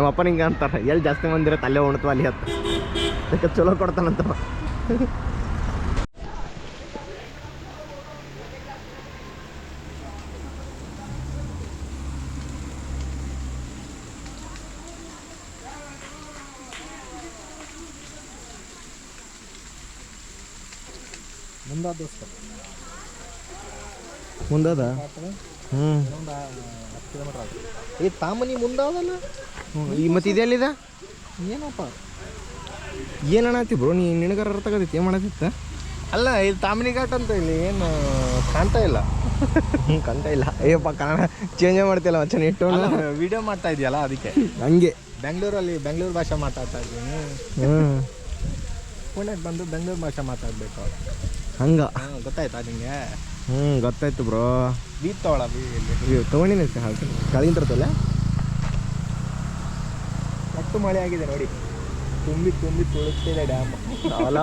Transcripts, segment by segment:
ನಮ್ಮ ಅಪ್ಪನ ಹಿಂಗೆ ಅಂತಾರೆ, ಎಲ್ಲಿ ಜಾಸ್ತಿ ಮಂದಿರ ತಲೆ ಉಣ್ತು ಅಲ್ಲಿ ಹತ್ತು ಅದಕ್ಕೆ ಚಲೋ ಕೊಡ್ತಾನಂತವ. ಮುಂದದ ಹ್ಞೂ ಈ ತಾಮನಿ ಮುಂದಾದಲ್ಲ. ಈ ಮತ್ತೆ ಇದೆಲ್ಲಿದೆ ಏನಪ್ಪ ಏನು ಅನ್ನತ್ತಿ ಬ್ರೋ? ನಿನಗಾರ ಅರ್ಥ ಆಗತೈತಿ ಏನು ಮಾಡತ್ತಿತ್ತ? ಅಲ್ಲ ಇದು ತಾಮನಿ ಘಾಟ್ ಅಂತ ಇಲ್ಲಿ ಏನು ಕಾಣ್ತಾ ಇಲ್ಲ. ಕಂತ ಇಲ್ಲ. ಅಯ್ಯಪ್ಪ ಕನ್ನಡ ಚೇಂಜೇ ಮಾಡ್ತಿಲ್ಲ ಮಚ್ಚ ಇಟ್ಟು ವಿಡಿಯೋ ಮಾಡ್ತಾ ಇದೆಯಲ್ಲ ಅದಕ್ಕೆ. ಹಂಗೆ ಬೆಂಗಳೂರು ಭಾಷೆ ಮಾತಾಡ್ತಾ ಇದ್ದೀನಿ. ಪುಣೆಗೆ ಬಂದು ಬೆಂಗಳೂರು ಭಾಷೆ ಮಾತಾಡಬೇಕು. ಹಂಗ ಗೊತ್ತಾಯ್ತಾ ನಿಂಗೆ? ಗೊತ್ತಾಯ್ತು ಬ್ರೋ. ಬೀತ್ ತಗೊಳ ತೊಗೊಂಡಿನಿ ಕೆಳಗಿನ ತರ್ತಲ್ಲ. ಅಷ್ಟು ಮಳೆ ಆಗಿದೆ ನೋಡಿ, ತುಂಬಿ ತುಳುಕ್ತಿದೆ ಡ್ಯಾಮ್. ಅಲ್ಲ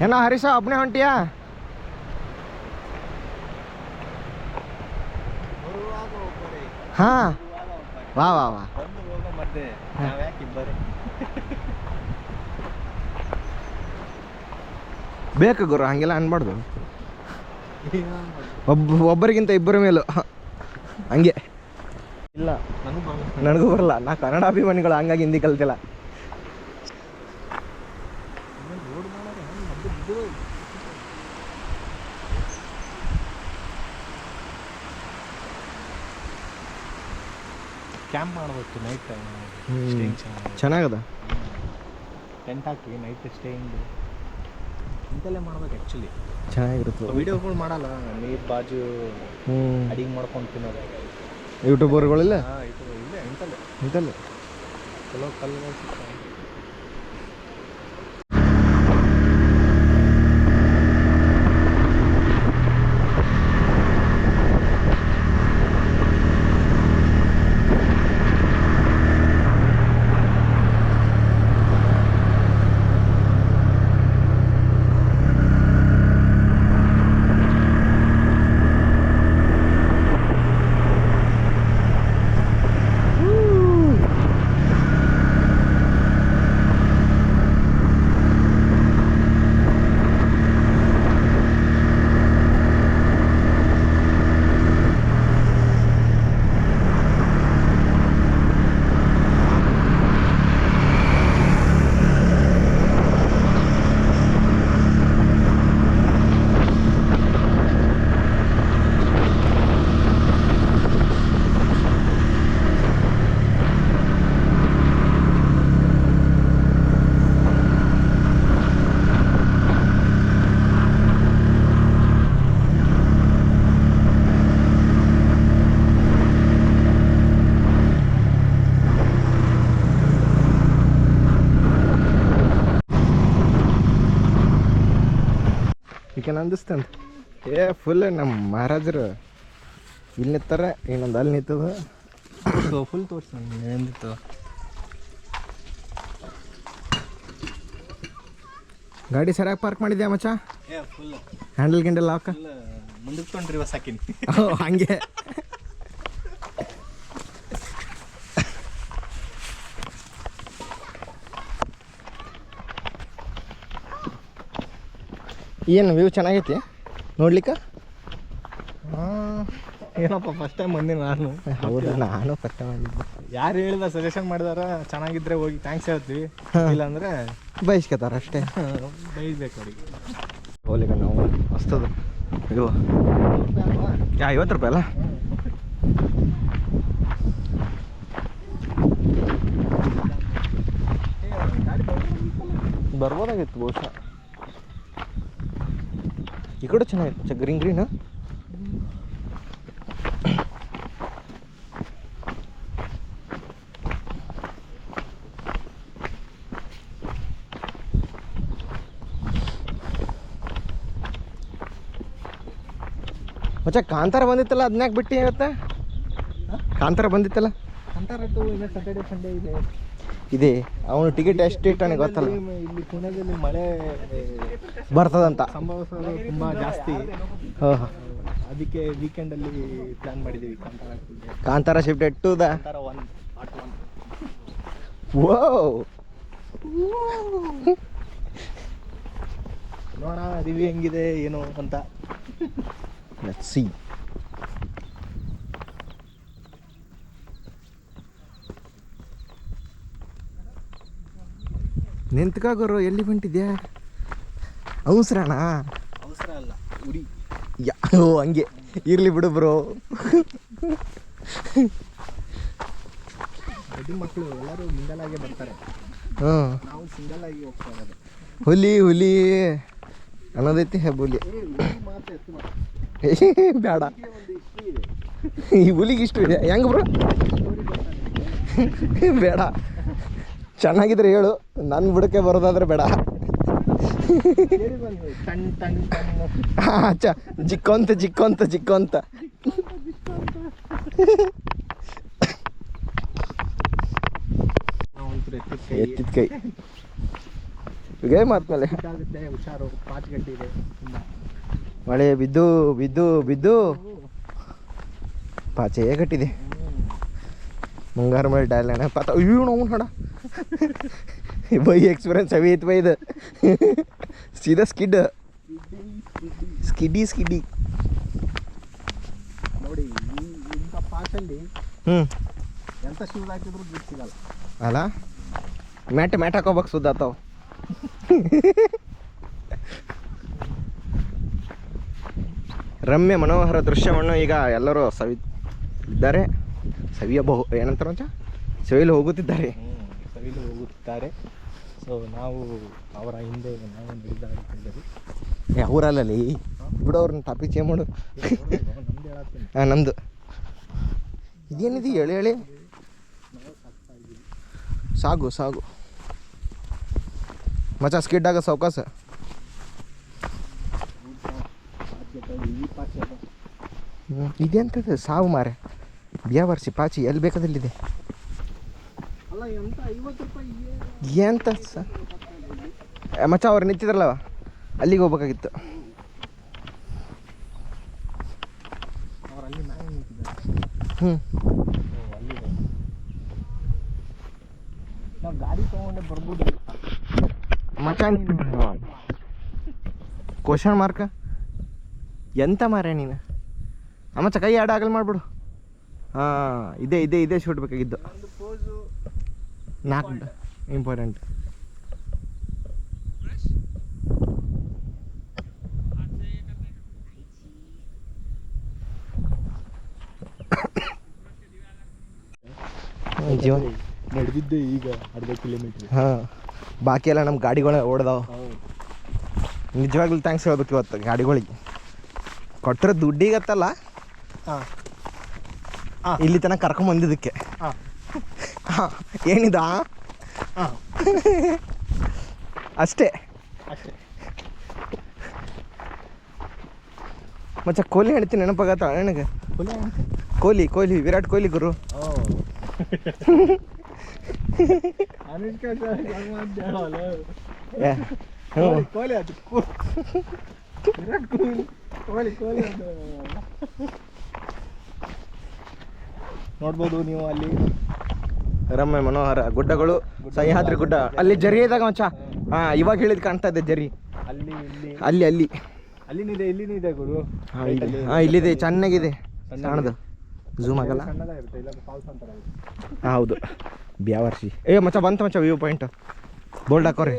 ಏನೋ ಹರೀಶ ಒಬ್ಬನೇ ಹೊಂಟಿಯಾ? ಹಾಂ ವಾ ವಾ ವಾ ಬೇಕು ಗುರು, ಹಂಗೆಲ್ಲ ಅನ್ಬಾರ್ದು. ಒಬ್ಬರಿಗಿಂತ ಇಬ್ಬರ ಮೇಲೂ ಹಂಗೆ ಇಲ್ಲ. ನನಗೂ ಬರಲ್ಲ, ನಾ ಕನ್ನಡ ಅಭಿಮಾನಿಗಳು, ಹಂಗಾಗಿ ಹಿಂದಿ ಕಲ್ತಿಲ್ಲ. ಕ್ಯಾಂಪ್ ಮಾಡಬೇಕು ನೈಟ್. ಚೆನ್ನಾಗದ. ಟೆಂಟ್ ಹಾಕಿ ನೈಟ್ ಸ್ಟೇಯಿಂಗ್ ಇಂತಲ್ಲೇ ಮಾಡ್ಬೇಕು ಆ್ಯಕ್ಚುಲಿ. ಚೆನ್ನಾಗಿರುತ್ತೆ. ವೀಡಿಯೋಗಳು ಮಾಡಲ್ಲ, ನೀರು ಬಾಜು ಅಡಿಗೆ ಮಾಡ್ಕೊಂಡು ತಿನ್ನೋದು ಯೂಟ್ಯೂಬರ್ಗಳಿಲ್ಲ. ಇಲ್ಲೇ ಇಂತಲ್ಲೇ ಚಲೋ ಕಲ್ಲುಗಳು ಸಿಗ್ತವೆ. ಈಕೆ ಅಂದಿಸ್ತಂತ ಫುಲ್ ನಮ್ಮ ಮಹಾರಾಜರು ಇಲ್ಲಿ ನಿಂತಾರೆ, ಇನ್ನೊಂದು ಅಲ್ಲಿ ನಿಂತದ. ಫುಲ್ ತೋರಿಸಿ ಏನಿತ್ತು. ಗಾಡಿ ಸರಿಯಾಗಿ ಪಾರ್ಕ್ ಮಾಡಿದ್ಯಾ ಮಚ್ಚ? ಫುಲ್ ಹ್ಯಾಂಡಲ್ ಗಿಂಡಲ್ ಲಾಕ ಮುಂದಕ್ಕೆ ತೊಗೊಂಡ್ರಿ ರಿವರ್ಸ್ ಹಾಕಿನಿ. ಹಂಗೆ ಏನು ವ್ಯೂ ಚೆನ್ನಾಗೈತಿ ನೋಡ್ಲಿಕ್ಕೆ? ಏನಪ್ಪ ಫಸ್ಟ್ ಟೈಮ್ ಬಂದೆ ನಾನು. ಹೌದಾ? ನಾನು ಫಸ್ಟ್ ಟೈಮ್ ಬಂದಿದ್ದೆ. ಯಾರು ಹೇಳಿದ ಸಜೆಷನ್ ಮಾಡಿದಾರ ಚೆನ್ನಾಗಿದ್ರೆ ಹೋಗಿ ಥ್ಯಾಂಕ್ಸ್ ಹೇಳ್ತೀವಿ, ಇಲ್ಲಾಂದರೆ ಬಯಸ್ಕೊತಾರ ಅಷ್ಟೇ. ಬೈಸ್ಬೇಕು ಅವ್ರಿಗೆ. ಹೋಲಿಕ ನಾವು ಮಸ್ತದ ಇದು 50 ರೂಪಾಯಿ ಅಲ್ಲ? ಬರ್ಬೋದಾಗಿತ್ತು ಬಹುಶಃ. ಈ ಕಡೆ ಚೆನ್ನಾಗಿತ್ತು ಗ್ರೀನ್ ಗ್ರೀನ್. ಮಚ್ಚ ಕಾಂತಾರ ಬಂದಿತ್ತಲ್ಲ, ಅದನ್ಯಾಕೆ ಬಿಟ್ಟು ಇವತ್ತ? ಕಾಂತಾರ ಬಂದಿತ್ತಲ್ಲ ಕಾಂತಾರ ಟು ಇದೆ, ಸ್ಯಾಟರ್ಡೆ ಸಂಡೇ ಇದೆ. ಇದೆ. ಅವನು ಟಿಕೆಟ್ ಎಷ್ಟು ಇಟ್ಟಾನೆ ಗೊತ್ತಲ್ಲ. ಇಲ್ಲಿ ಪುಣೆದಲ್ಲಿ ಮಳೆ ಬರ್ತದಂತ ಸಂಭವಿಸೋದು ತುಂಬ ಜಾಸ್ತಿ. ಹಾಂ ಹಾಂ. ಅದಕ್ಕೆ ವೀಕೆಂಡಲ್ಲಿ ಪ್ಲ್ಯಾನ್ ಮಾಡಿದ್ದೀವಿ Kantara Kantara shift to the Kantara 1 part 1. ವೋ ನೋಡೋಣ ರಿವ್ಯೂ ಹೆಂಗಿದೆ ಏನು ಅಂತ. Let's see. ನಿಂತ್ಕಾಗೋರು ಎಲ್ಲಿ ಹೊಂಟಿದ್ಯಾ? ಅವಸರಣ ಅವಸರ ಅಲ್ಲ, ಉರಿ. ಓ ಹಂಗೆ ಇರ್ಲಿ ಬಿಡು ಬ್ರೋ. ದೊಡ್ಡ ಮಕ್ಕಳು ಎಲ್ಲರೂ ಮಿಂಗಲ್ ಆಗೇ ಬರ್ತಾರೆ, ಹ್ಞೂ. ನಾವು ಸಿಂಗಲ್ ಆಗಿ ಹೋಗ್ತಾ ಇರೋದು. ಹುಲಿ ಹುಲಿ ಅನ್ನೋದೈತಿ ಹೆಬ್ಬುಲಿ. ಮಾತು ಎತ್ತು ಮಾತು. ಬೇಡ, ಒಂದು ಹಿಸ್ಟ್ರಿ ಇದೆ, ಈ ಹುಲಿಗೆ ಇಷ್ಟು ಇದೆ ಹೆಂಗ ಬ್ರೋ? ಬೇಡ, ಚೆನ್ನಾಗಿದ್ರೆ ಹೇಳು, ನನ್ನ ಬುಡಕ್ಕೆ ಬರೋದಾದ್ರೆ ಬೇಡ. ಟಣ್ ಟಣ್ ಟಣ್. ಅಚ್ಚ ಜಿಕ್ಕೊಂತ ಜಿಕ್ಕೊಂತ ಜಿಕ್ಕೊಂತ. ನಾವಂತೂ ಎತ್ತಿದ ಕೈ ಗೇ ಮಾತ್ಮೇಲೆ ಆಗುತ್ತೆ, ಹುಷಾರು. 5 ಗಂಟೆ ಇದೆ, ತುಂಬ ಮಳೆ ಬಿದ್ದು ಬಿದ್ದು ಬಿದ್ದು ಪಾಚೆ ಕಟ್ಟಿದೆ. ಮುಂಗಾರು ಮಳೆ ಡಾಯ್ಲಣ್ಣ ಪಾತ ಅಯ್ಯೋ ನಾವು ನೋಡ ಬೈ ಎಕ್ಸ್ಪೀರಿಯನ್ಸ್ ಅವಿ ಐತೆ ಬೈ ಇದು. ಸೀದಾ ಸ್ಕಿಡ್ ಸ್ಕಿಡ್ಡಿ ಸ್ಕಿಡ್ಡಿ ನೋಡಿ. ಇಂಥ ಪಾಚಲ್ಲಿ ಹ್ಞೂ ಎಂಥ ಶೂಸ್ ಹಾಕಿದ್ರು ಗಿಟ್ ಸಿಗಲ್ಲ ಅಲ್ಲ. ಮ್ಯಾಟ್ ಮ್ಯಾಟ್ ಹಾಕೋಬೇಕು ಸುದ್ದ ಆತಾವ. ರಮ್ಯ ಮನೋಹರ ದೃಶ್ಯವನ್ನು ಈಗ ಎಲ್ಲರೂ ಇದ್ದಾರೆ, ಸವಿಯಬಹು ಏನಂತಾರ ಮಂಚ, ಸವಿಯಲು ಹೋಗುತ್ತಿದ್ದಾರೆ. ಸವಿಲು ಹೋಗುತ್ತಾರೆ. ಸೊ ನಾವು ಅವರ ಹಿಂದೆ ನಾವು ನಡೆದಾಡುತ್ತಿದ್ದೇವೆ. ಅವರಲ್ಲಿ ಬಿಡು ಅವ್ರನ್ನ ಟಾಪಿಕ್ ಚೇಂಜ್ ಮಾಡು. ನಮ್ದು ಹೇಳತ್ತೀನಿ. ಹಾಂ ನಮ್ಮದು ಇದೇನಿದೆ ಹೇಳಿ ಹೇಳಿ. ಸಾಗು ಸಾಗು ಮಚ, ಸ್ಕಿಡ್ ಆಗ ಸೌಕಾಸ. ಇದೆಂತದ್ದು ಸಾವು ಮಾರೆ, ಬ್ಯಾವರ್ಸಿ ಪಾಚಿ ಎಲ್ಲಿ ಬೇಕಾದಲ್ಲಿದೆ. ಅಲ್ಲ ಎಂತ 50 ರೂಪಾಯಿ ಎಂತ ಮಚ್ಚ ಅವ್ರು ನಿಂತಿದ್ರಲ್ಲವ ಅಲ್ಲಿಗೆ ಹೋಗ್ಬೇಕಾಗಿತ್ತು. ಅವ್ರು ಅಲ್ಲಿ ಮ್ಯಾಗ ನಿಂತಿದ್ದಾರೆ. ಹ್ಞೂ ಅಲ್ಲಿದೆ. ನಾವು ಗಾಡಿ ತೊಗೊಂಡೆ ಬರ್ಬೋದು. ಮಚ್ಚ ಕ್ವಶನ್ ಮಾರ್ಕ ಎಂತ ಮಾರೇ ನೀನು? ಮಚ್ಚ ಕೈ ಆಡ ಆಗಲ್ ಮಾಡಿಬಿಡು. ಹಾಂ ಇದೇ ಇದೇ ಇದೇ ಶೂಟ್ ಬೇಕಾಗಿದ್ದು. ಒಂದು ಪೋಸು 4 ಇಂಪಾರ್ಟೆಂಟ್. ಜೀವನ ನಡೆದಿದ್ದೆ ಈಗ ಅರ್ಧ ಕಿಲೋಮೀಟ್ರ್. ಹಾಂ ಬಾಕಿ ಎಲ್ಲ ನಮ್ಮ ಗಾಡಿಗಳು ಓಡ್ದಾವ. ಹೌದು. ನಿಜವಾಗ್ಲೂ ಥ್ಯಾಂಕ್ಸ್ ಹೇಳ್ಬೇಕು ಇವತ್ತು ಗಾಡಿಗಳಿಗೆ. ಕೊಟ್ಟರೆ ದುಡ್ಡಿಗತ್ತಲ್ಲ, ಹಾಂ ಇಲ್ಲಿ ತನಕ ಕರ್ಕೊಂಬಂದಿದ್ದಕ್ಕೆ. ಹಾಂ ಹಾಂ ಏನಿದ ಹಾಂ ಅಷ್ಟೇ ಅಷ್ಟೇ. ಮಚ್ಚ ಕೊಹ್ಲಿ ಹೇಳ್ತೀನಿ ನೆನಪಾಗತ್ತ ನನಗೆ. ಕೊಹ್ಲಿ ಕೊಹ್ಲಿ ವಿರಾಟ್ ಕೊಹ್ಲಿ ಗುರು. ಅನುಷ್ಕಾ ಏ ಹ್ಞೂ ಕೊಹ್ಲಿ ಅದು ವಿರಾಟ್ ಕೊಹ್ಲಿ ಕೊಹ್ಲಿ ಅದು ನೋಡ್ಬೋದು ನೀವು ಅಲ್ಲಿ. ರಮ್ಯ ಮನೋಹರ ಗುಡ್ಡಗಳು, ಸಹ್ಯಾದ್ರಿ ಗುಡ್ಡ. ಅಲ್ಲಿ ಜರಿ ಇದ್ದಾಗ ಮಚ್ಚ. ಹಾಂ ಇವಾಗ ಹೇಳಿದ್ ಕಾಣ್ತಾ ಇದೆ ಜರಿ. ಅಲ್ಲಿ ಇಲ್ಲಿ ಅಲ್ಲಿ ಅಲ್ಲಿ ಅಲ್ಲಿನಿದೆ ಇಲ್ಲಿನೂ ಇದೆ ಗುರು. ಹಾಂ ಇಲ್ಲಿ ಹಾಂ ಇಲ್ಲಿದೆ, ಚೆನ್ನಾಗಿದೆ. ಸಣ್ಣದು ಝೂಮ್ ಆಗಲ್ಲ. ಸಣ್ಣದಾಗಿರುತ್ತೆ, ಇಲ್ಲ ಫಾಲ್ಸ್ ಅಂತಾರೆ. ಹಾಂ ಹೌದು ಬ್ಯಾವರ್ಸಿ. ಮಚ್ಚ ಬಂತ ಮಚ್ಚ ವ್ಯೂ ಪಾಯಿಂಟ್ ಬೋಲ್ಡ್ ಹಾಕೋರಿ.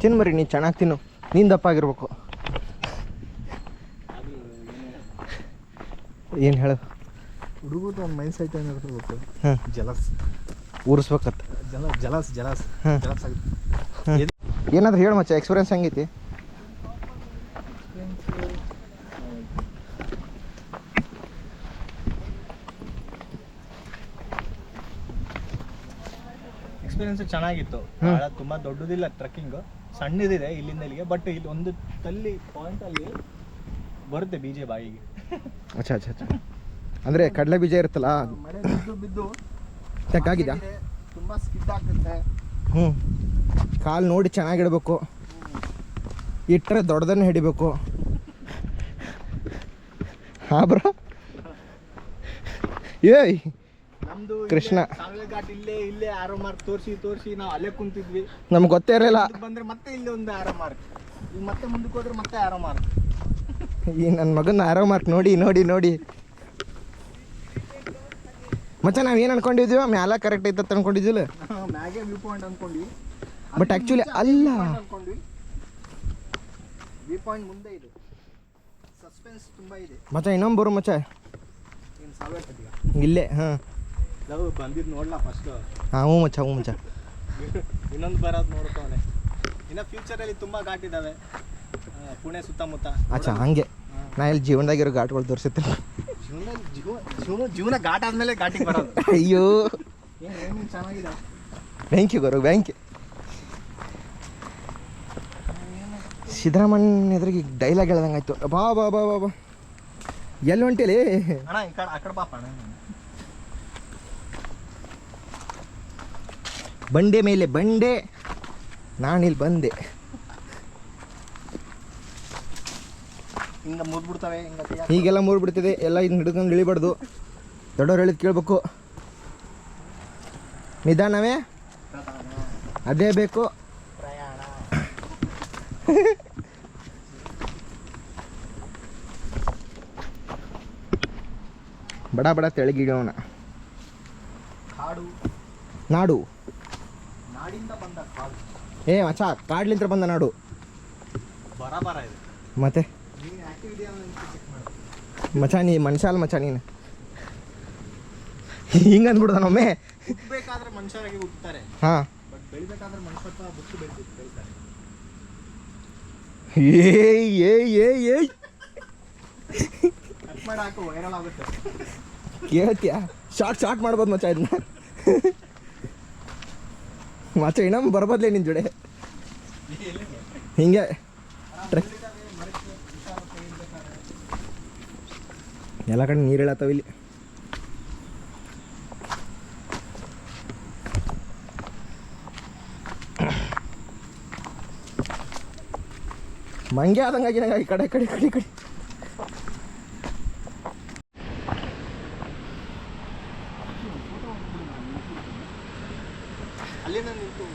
ತಿನ್ನು ಮರಿ, ನೀನು ಚೆನ್ನಾಗಿ ತಿನ್ನು, ನೀನು ದಪ್ಪ ಆಗಿರ್ಬೇಕು. ಏನು ಹೇಳು? ಹುಡುಗರು ಒಂದು ಮೈಂಡ್ ಸೆಟ್ ಏನಿರ್ತದೆ ಗೊತ್ತು, ಹಾಂ ಜಲಸ್ ಊರಿಸ್ಬೇಕತ್ತ ಜಲಸ್ ಹಾಂ. ಜಲಸ್ ಆಗುತ್ತೆ. ಏನಾದ್ರು ಹೇಳು ಮಚ್ಚ, ಎಕ್ಸ್ಪೀರಿಯನ್ಸ್ ಹೆಂಗೈತಿ? ಎಕ್ಸ್ಪೀರಿಯನ್ಸ್ ಚೆನ್ನಾಗಿತ್ತು. ಭಾಳ ತುಂಬ ದೊಡ್ಡದಿಲ್ಲ ಟ್ರೆಕ್ಕಿಂಗ್, ಸಣ್ಣದಿದೆ ಇಲ್ಲಿಂದ ಇಲ್ಲಿಗೆ. ಬಟ್ ಇಲ್ಲಿ ಒಂದು ಪಾಯಿಂಟಲ್ಲಿ ಬರುತ್ತೆ ಬೀಜ ಬಾಯಿಗೆ. ಅಚ್ಚಾ ಅಚ್ಚಾ ಅಚ್ಚಾ. ಅಂದರೆ ಕಡಲೆ ಬೀಜ ಇರುತ್ತಲ್ಲ, ಮಳೆ ಬಿದ್ದು ತೆಕ್ಕಾಗಿದಾ? ತುಂಬ ಸ್ಕಿಡ್ ಆಗುತ್ತೆ. ಹ್ಞೂ, ಕಾಲು ನೋಡಿ ಚೆನ್ನಾಗಿಡ್ಬೇಕು, ಇಟ್ಟರೆ ದೊಡ್ಡದನ್ನೇ ಹಿಡಿಬೇಕು. ಹಾಂ ಬ್ರೋ. ಏಯ್ ನಮ್ದು ಕೃಷ್ಣ. ಸಾಲ್ವೆ ಘಾಟ್ ಇಲ್ಲೇ ಆರೋ ಮಾರ್ಕ್ ತೋರಿಸಿ ನಾವು ಅಲ್ಲೇ ಕುಂತಿದ್ವಿ. ನಮ್ಗೆ ಗೊತ್ತೇ ಇರಲಿಲ್ಲ. ಬಂದ್ರೆ ಮತ್ತೆ ಇಲ್ಲಿ ಒಂದು ಆರೋ ಮಾರ್ಕ್, ಈಗ ಮತ್ತೆ ಮುಂದಕ್ಕೆ ಹೋದ್ರೆ ಮತ್ತೆ ಆರೋ ಮಾರ್ಕ್. ಈ ನನ್ನ ಮಗನ ಆರೋ ಮಾರ್ಕ್ ನೋಡಿ ನೋಡಿ ನೋಡಿ. ಮತ್ತೆ ನಾವು ಏನು ಅನ್ಕೊಂಡಿದ್ವಿ, ಮ್ಯಾಲ ಕರೆಕ್ಟ್ ಐತತ್ ಅನ್ಕೊಂಡಿದ್ವಿಲ್ಲ. ಮ್ಯಾಗೆ ವ್ಯೂ ಪಾಯಿಂಟ್ ಅನ್ಕೊಂಡ್ವಿ, ಬಟ್ ಆ್ಯಕ್ಚುಲಿ ಅಲ್ಲ. ಅನ್ಕೊಂಡ್ವಿ. ವ್ಯೂ ಪಾಯಿಂಟ್ ಮುಂದೆ ಇದೆ, ಸಸ್ಪೆನ್ಸ್ ತುಂಬ ಇದೆ. ಮಚ್ಚ ಇನ್ನೊಂದು ಬರು ಮಚ್ಚ, ಏನು ಸಾಲ್ವೆ ಘಾಟಿಗ ಇಲ್ಲೇ. ಹಾಂ ನಾವು ಬಂದಿದ್ದು ನೋಡ್ಲಾ ಫಸ್ಟ್. ಹಾಂ ಹ್ಞೂ ಮಚ್ಚ ಹ್ಞೂ ಮಚ್ಚ. ಇನ್ನೊಂದು ಬರೋದು ನೋಡ್ತಾವನೆ. ಇನ್ನು ಫ್ಯೂಚರಲ್ಲಿ ತುಂಬ ಘಾಟ್ ಇದ್ದಾವೆ ಪುಣೆ ಸುತ್ತಮುತ್ತ. ಅಚ್ಚಾ ಹಂಗೆ ನಾ ಇಲ್ಲಿ ಜೀವನದಾಗಿರೋ ಘಾಟ್ಗಳು ತೋರಿಸುತ್ತೇನೆ. ಜೀವನ ಘಾಟ್ ಆದ್ಮೇಲೆ ಘಾಟಿಗೆ ಬರೋದು. ಅಯ್ಯೋ ಏನು ಚೆನ್ನಾಗಿದೆ. ಬ್ಯಾಂಕ್ ಯು ಗುರು, ಬ್ಯಾಂಕ್. ಸಿದ್ದರಾಮಣ್ಣ ಎದುರಿಗೆ ಡೈಲಾಗ್ ಹೇಳ್ದಂಗೆ ಆಯ್ತು. ಬಾ ಬಾ ಬಾ ಬಾ ಬಾ, ಎಲ್ಲಿ ಹೊಂಟೇಲಿ ಅಣ್ಣ ಈ ಕಡೆ ಆ ಕಡೆ ಪಾಪ ಅಣ್ಣ. ಬಂಡೆ ಮೇಲೆ ಬಂಡೆ, ನಾನಿಲ್ಲಿ ಬಂದೆ. ಹಿಂಗೆ ಮುದ್ಬಿಡ್ತವೆ, ಹೀಗೆಲ್ಲ ಮೂರ್ಬಿಡ್ತಿದೆ ಎಲ್ಲ. ಇದನ್ನ ಹಿಡ್ಕೊಂಡು ಇಳಿಬಾರ್ದು, ದೊಡ್ಡವ್ರು ಹೇಳಿದ್ ಕೇಳಬೇಕು, ನಿಧಾನವೇ ಅದೇ ಬೇಕು. ಪ್ರಯಾಣ. ಬಡ ಬಡ ತೆಳಗಿಡೋಣ. ಕಾಡು, ನಾಡು. ನಾಡಿಂದ ಬಂದ ಕಾಡು. ಏ ಮಚ್ಚ, ಕಾಡ್ಲಿಂತ್ರ ಬಂದ ನಾಡು. ಬರ ಇದೆ ಮತ್ತೆ ನೀನು ಆಕ್ಟಿವಿಟಿ ಚೆಕ್ ಮಾಡು. ಮಚ್ಚ ನೀ ಮನುಷ್ಯ ಅಲ್ಲ ಮಚ್ಚ ನೀನು. ಹಿಂಗೆ ಅಂದ್ಬಿಡ್ದ ನಮ್ಮೆ. ಹುಟ್ಟಬೇಕಾದ್ರೆ ಮನುಷ್ಯರಾಗಿ ಹುಟ್ಟುತ್ತಾರೆ, ಹಾಂ. ಬಟ್ ಬೆಳಿಬೇಕಾದ್ರೆ ಮನುಷ್ಯತ್ವ ಬಿಟ್ಟು ಬೆಳಿತಾರೆ. ಏಯ್ ಏಯ್ ಏಯ್ ಏಯ್ ಕಟ್ ಮಾಡಿ ಹಾಕು, ವೈರಲ್ ಆಗುತ್ತೆ. ಕೇಳ್ತೀಯ? ಶಾರ್ಟ್ ಮಾಡ್ಬೋದು ಮಚ್ಚ ಇದನ್ನ. ಮಚ್ಚ ಇನ್ನೊಮ್ಮೆ ಬರ್ಬೋದ್ಲೇ ನಿನ್ನ ಜೋಡೆ ಹಿಂಗೆ ಟ್ರೆಕ್. ಎಲ್ಲ ಕಡೆ ನೀರು ಹೇಳತ್ತವ ಇಲ್ಲಿ. ಮಂಗೆ ಆದಂಗಾಗಿ ನಂಗೆ ಈ ಕಡೆ ಕಡೆ ಕಡೆ ಕಡೆ. ಅಲ್ಲಿಂದ ನಿಂತು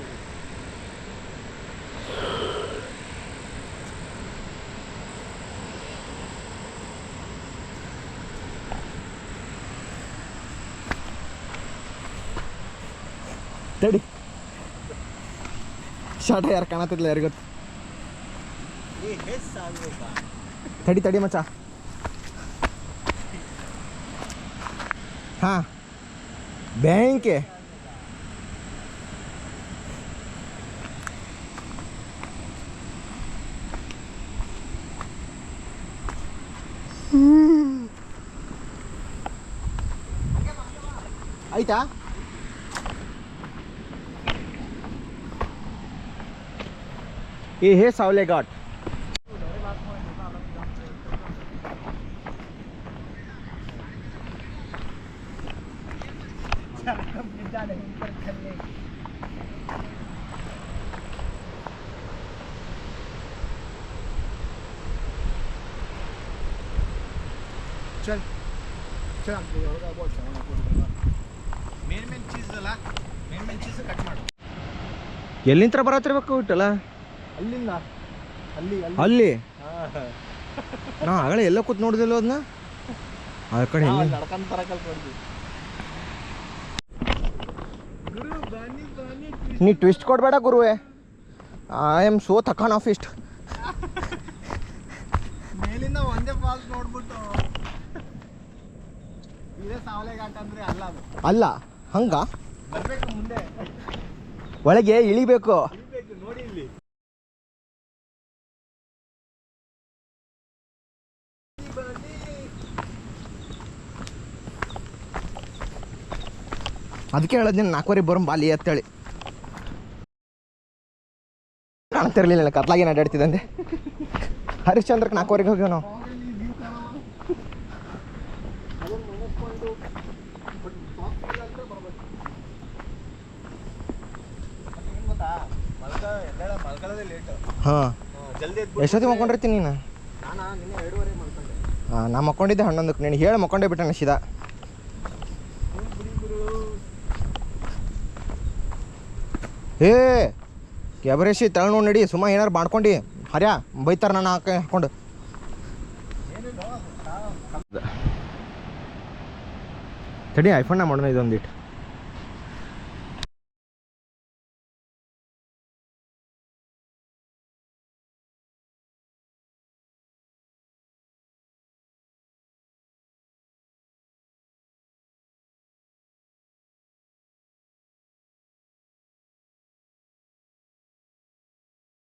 ತಡಿ, ಶಾರ್ಟ್ ಯಾರು ಕಾಣತ್ತಿಲ್ಲ ಯಾರು ಗೊತ್ತು. ತಡಿ ತಡಿ ಮಚ್ಚ. ಹಾಂ ಬ್ಯಾಂಕೆ ಆಯ್ತಾ? ये है सावले घाट. ಚಲ್ ಚಲ್ ಮೇನ್ ಚೀಸ್ ಅಲ್ಲ, ಮೇನ್ ಚೀಸ್ ಕಟ್ ಮಾಡು. ಎಲ್ಲಿಂದ ಬರತ್ತಿರ್ಬೇಕು ಇಟ್ಟಲ್ಲ ಅಲ್ಲಿಂದ ಅಲ್ಲಿ ಅಲ್ಲಿ. ನಾ ಆಗಲೇ ಎಲ್ಲ ಕೂತ್ ನೋಡಿದಿಲ್ಲ ಅದನ್ನ. ಆ ಕಡೆ ನಡ್ಕಂತಾರ ಕಲ್ತ್ಕೊಂಡ್ವಿ. ನೀ ಟ್ವಿಸ್ಟ್ ಕೊಡಬೇಡ ಗುರುವೆ. ಐ ಆಮ್ ಸೋ ಥಕಾನ್ ಆಫ್ ಇಸ್ಟ್. ಮೇಲಿಂದ ಒಂದೇ ಫಾಲ್ಸ್ ನೋಡ್ಬಿಟ್ಟು ಇದೇ ಸಾವಲೆಘಾಟ ಅಂದ್ರೆ ಅಲ್ಲ ಅದು. ಅಲ್ಲ ಹಂಗ ಬರ್ಬೇಕು ಮುಂದೆ ಒಳಗೆ ಇಳಿಬೇಕು. ಇರ್ಬೇಕು ನೋಡಿ ಇಲ್ಲಿ. ಅದಕ್ಕೆ ಹೇಳೋದು ನೀನು 4 ಬರೋ ಬಾಲಿ ಅಂತೇಳಿ. ಕಾಣ್ತಿರ್ಲಿಲ್ಲ ಕತ್ಲಾಗೇನು ಅಡ್ಡಾಡ್ತಿದ್ದಂತೆ. ಹರಿಶ್ಚಂದ್ರಕ್ಕೆ 4 ಹೋಗ್ಯಾವ ನಾವು. ಹಾಂ ಜಲ್ದಿ ಎಷ್ಟೊತ್ತಿಗೆ ಮಕ್ಕೊಂಡಿರ್ತೀನಿ ನೀನು? ನಿನ್ನೆ 2:30 ಮಾಡ್ಕೊಂಡೆ. ಹಾಂ ನಾ ಮಕ್ಕೊಂಡಿದ್ದೆ 11ಕ್ಕೆ. ನೀನು ಹೇಳಿ ಮಕ್ಕೊಂಡೇ ಬಿಟ್ಟೆ ಸೀದಾ. ಏ ಕ್ಯಾಬರೇಶಿ ತಳ ನೋಡಿ ನಡಿ. ಸುಮ್ಮ ಏನಾರು ಮಾಡ್ಕೊಂಡು ಹರ್ಯಾ ಬೈತಾರ ನಾನು ಹಾಕೊಂಡು. ತಡಿ ಐಫೋನ್ನ ಮಾಡೋಣ ಇದೊಂದಿಟ್ಟು.